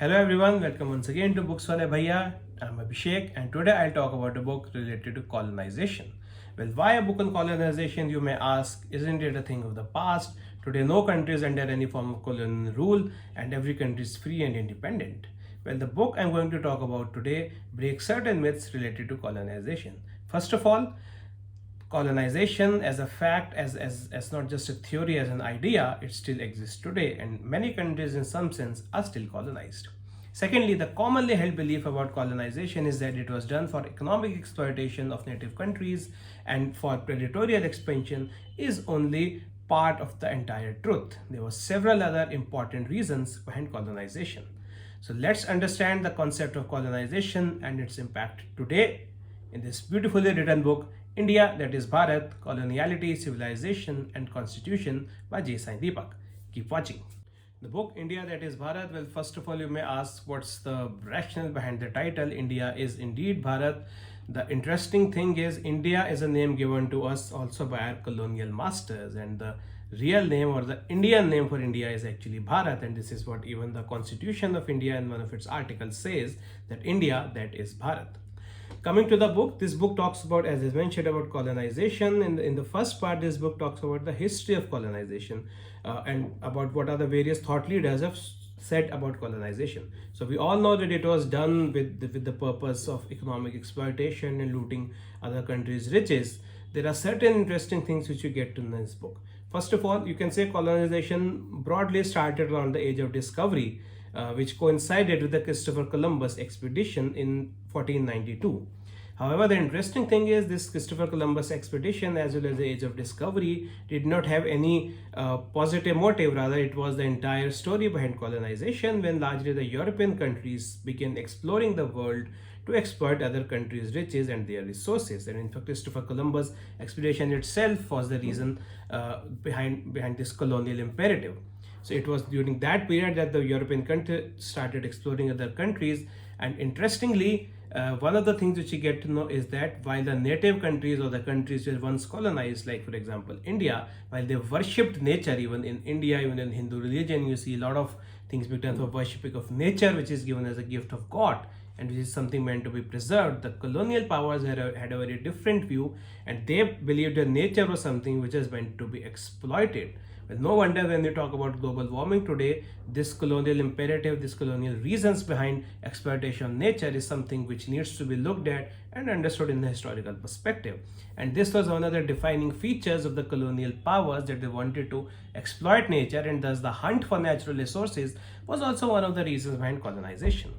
Hello everyone, welcome once again to Books Wale Bhaiya. I'm Abhishek and today I'll talk about a book related to colonization. Well, why a book on colonization, you may ask? Isn't it a thing of the past? Today no country is under any form of colonial rule and every country is free and independent. Well, the book I'm going to talk about today breaks certain myths related to colonization. First of all, colonization as a fact, as not just a theory, as an idea, it still exists today, and many countries in some sense are still colonized. Secondly, the commonly held belief about colonization is that it was done for economic exploitation of native countries and for territorial expansion is only part of the entire truth. There were several other important reasons behind colonization. So let's understand the concept of colonization and its impact today in this beautifully written book, India, that is Bharat, Coloniality, Civilization and Constitution by J. Sai Deepak. Keep watching. The book India, that is Bharat, well, first of all, you may ask what's the rationale behind the title. India is indeed Bharat. The interesting thing is, India is a name given to us also by our colonial masters, and the real name or the Indian name for India is actually Bharat, and this is what even the Constitution of India in one of its articles says, that India, that is Bharat. Coming to the book, this book talks about, as I mentioned, about colonization. In the first part, this book talks about the history of colonization and about what are the various thought leaders have said about colonization. So we all know that it was done with the purpose of economic exploitation and looting other countries' riches. There are certain interesting things which you get to in this book. First of all, you can say colonization broadly started around the age of discovery, which coincided with the Christopher Columbus expedition in 1492. However, the interesting thing is this Christopher Columbus expedition, as well as the age of discovery, did not have any positive motive. Rather, it was the entire story behind colonization, when largely the European countries began exploring the world to exploit other countries' riches and their resources. And in fact, Christopher Columbus expedition itself was the reason behind this colonial imperative. So it was during that period that the European country started exploring other countries. And interestingly, one of the things which you get to know is that while the native countries or the countries were once colonized, like for example India, while they worshipped nature, even in India, even in Hindu religion, you see a lot of things being done for worshipping of nature, which is given as a gift of God and which is something meant to be preserved. The colonial powers had a very different view, and they believed that nature was something which is meant to be exploited. Well, no wonder when we talk about global warming today, this colonial imperative, this colonial reasons behind exploitation of nature is something which needs to be looked at and understood in the historical perspective. And this was one of the defining features of the colonial powers, that they wanted to exploit nature, and thus the hunt for natural resources was also one of the reasons behind colonization.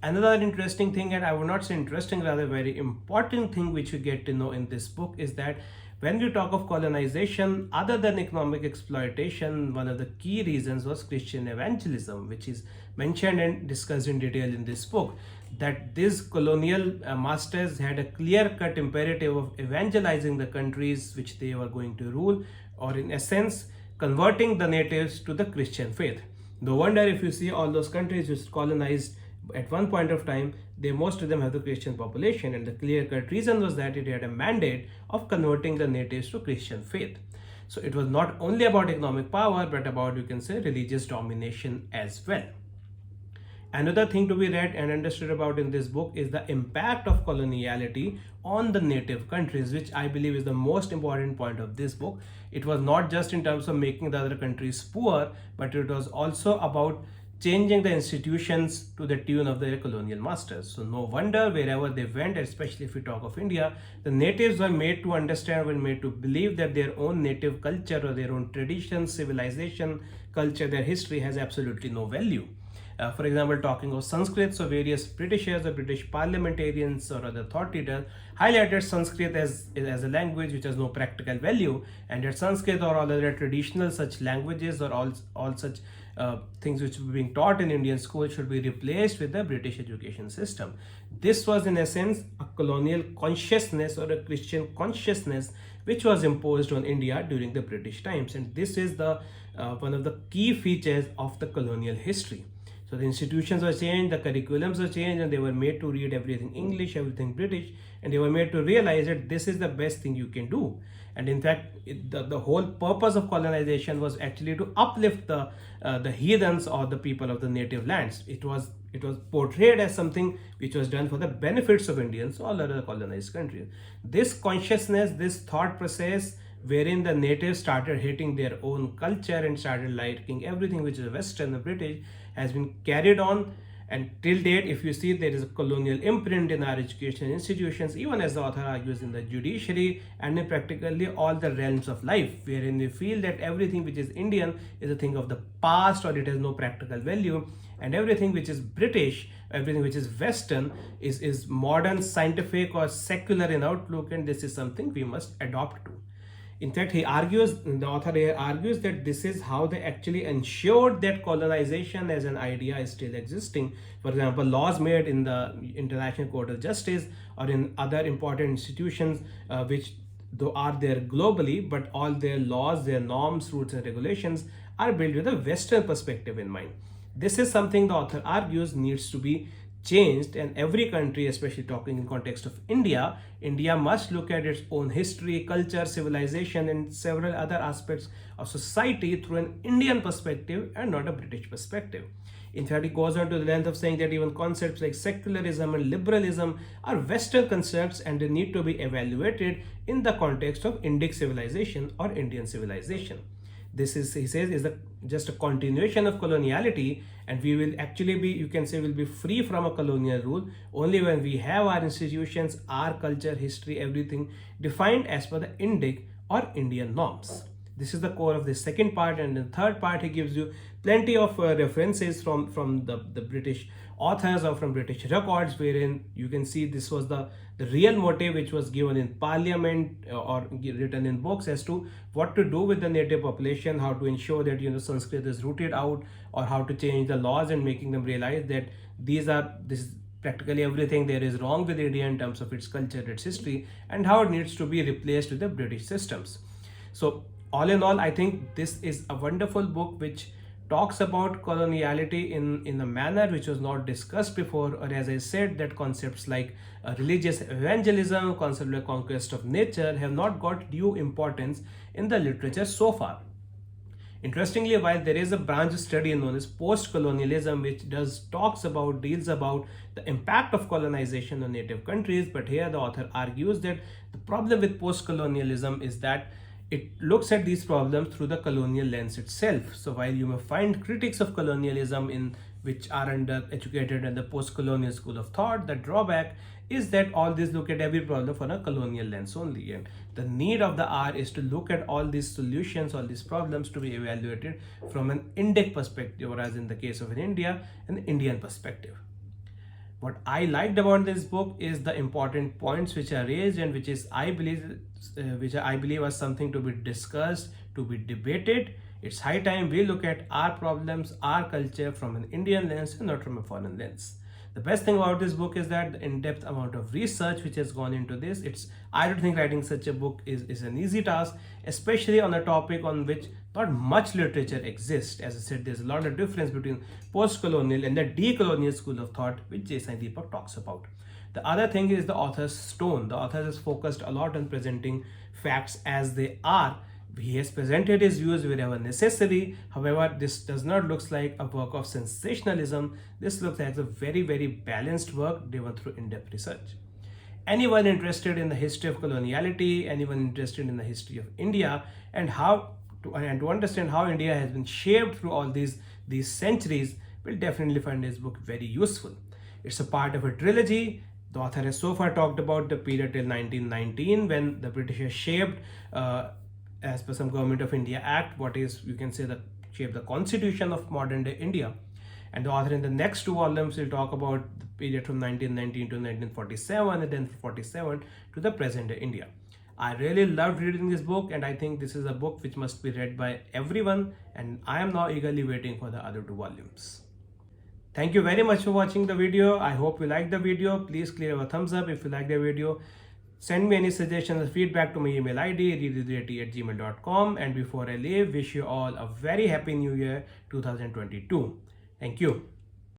Another interesting thing, and I would not say interesting, rather very important thing which you get to know in this book is that when we talk of colonization, other than economic exploitation, one of the key reasons was Christian evangelism, which is mentioned and discussed in detail in this book. That these colonial masters had a clear-cut imperative of evangelizing the countries which they were going to rule, or in essence, converting the natives to the Christian faith. No wonder if you see all those countries which colonized at one point of time, most of them have the Christian population, and the clear-cut reason was that it had a mandate of converting the natives to Christian faith. So it was not only about economic power, but about, you can say, religious domination as well. Another thing to be read and understood about in this book is the impact of coloniality on the native countries, which I believe is the most important point of this book. It was not just in terms of making the other countries poor, but it was also about changing the institutions to the tune of their colonial masters. So no wonder wherever they went, especially if we talk of India, the natives were made to understand, were made to believe that their own native culture or their own tradition, civilization, culture, their history has absolutely no value. For example, talking of Sanskrit, so various Britishers or British parliamentarians or other thought leaders highlighted Sanskrit as a language which has no practical value, and that Sanskrit or all other traditional such languages or all such things which were being taught in Indian schools should be replaced with the British education system. This was in essence a colonial consciousness or a Christian consciousness which was imposed on India during the British times, and this is the one of the key features of the colonial history. So the institutions were changed, the curriculums were changed, and they were made to read everything English, everything British, and they were made to realize that this is the best thing you can do. And in fact, the whole purpose of colonization was actually to uplift the heathens or the people of the native lands. It was portrayed as something which was done for the benefits of Indians or other colonized countries. This consciousness, this thought process, wherein the natives started hating their own culture and started liking everything which is Western, the British, has been carried on. And till date, if you see, there is a colonial imprint in our education institutions, even as the author argues in the judiciary and in practically all the realms of life, wherein we feel that everything which is Indian is a thing of the past or it has no practical value, and everything which is British, everything which is Western is modern, scientific or secular in outlook, and this is something we must adopt to. In fact, the author here argues that this is how they actually ensured that colonization as an idea is still existing. For example, laws made in the International Court of Justice or in other important institutions which though are there globally, but all their laws, their norms, rules and regulations are built with a Western perspective in mind. This is something the author argues needs to be changed, and every country, especially talking in context of India must look at its own history, culture, civilization and several other aspects of society through an Indian perspective and not a British perspective. In fact, he goes on to the length of saying that even concepts like secularism and liberalism are Western concepts and they need to be evaluated in the context of Indic civilization or Indian civilization. This is, he says, is just a continuation of coloniality, and we will actually be, you can say, will be free from a colonial rule only when we have our institutions, our culture, history, everything defined as per the Indic or Indian norms. This is the core of the second part, and in the third part he gives you plenty of references from the British authors or from British records, wherein you can see this was the real motive which was given in parliament or written in books as to what to do with the native population, how to ensure that Sanskrit is rooted out, or how to change the laws and making them realize that this is practically everything there is wrong with India in terms of its culture, its history, and how it needs to be replaced with the British systems. So all in all, I think this is a wonderful book which talks about coloniality in a manner which was not discussed before, or as I said, that concepts like religious evangelism, concept like conquest of nature have not got due importance in the literature so far. Interestingly, while there is a branch study known as post-colonialism which deals about the impact of colonization on native countries, but here the author argues that the problem with post-colonialism is that it looks at these problems through the colonial lens itself. So while you may find critics of colonialism which are educated in the post-colonial school of thought, the drawback is that all these look at every problem from a colonial lens only. And the need of the hour is to look at all these solutions, all these problems to be evaluated from an Indic perspective, or as in the case of India, an Indian perspective. What I liked about this book is the important points which are raised, and which I believe are something to be discussed, to be debated. It's high time we look at our problems, our culture from an Indian lens and not from a foreign lens. The best thing about this book is that the in-depth amount of research which has gone into this. I don't think writing such a book is an easy task, especially on a topic on which not much literature exists. As I said, there's a lot of difference between post-colonial and the decolonial school of thought which J. Sai Deepak talks about. The other thing is the author's tone. The author has focused a lot on presenting facts as they are. He has presented his views wherever necessary. However, this does not look like a work of sensationalism. This looks like a very, very balanced work driven through in-depth research. Anyone interested in the history of coloniality, anyone interested in the history of India, and to understand how India has been shaped through all these centuries, will definitely find this book very useful. It's a part of a trilogy. The author has so far talked about the period till 1919 when the British shaped as per some Government of India Act, what is, you can say, shape the constitution of modern day India. And the author in the next two volumes will talk about the period from 1919 to 1947 and then 47 to the present day India. I really loved reading this book, and I think this is a book which must be read by everyone, and I am now eagerly waiting for the other two volumes. Thank you very much for watching the video. I hope you liked the video. Please clear a thumbs up if you like the video. Send me any suggestions or feedback to my email ID readwithjt@gmail.com. And before I leave, wish you all a very happy new year 2022. Thank you.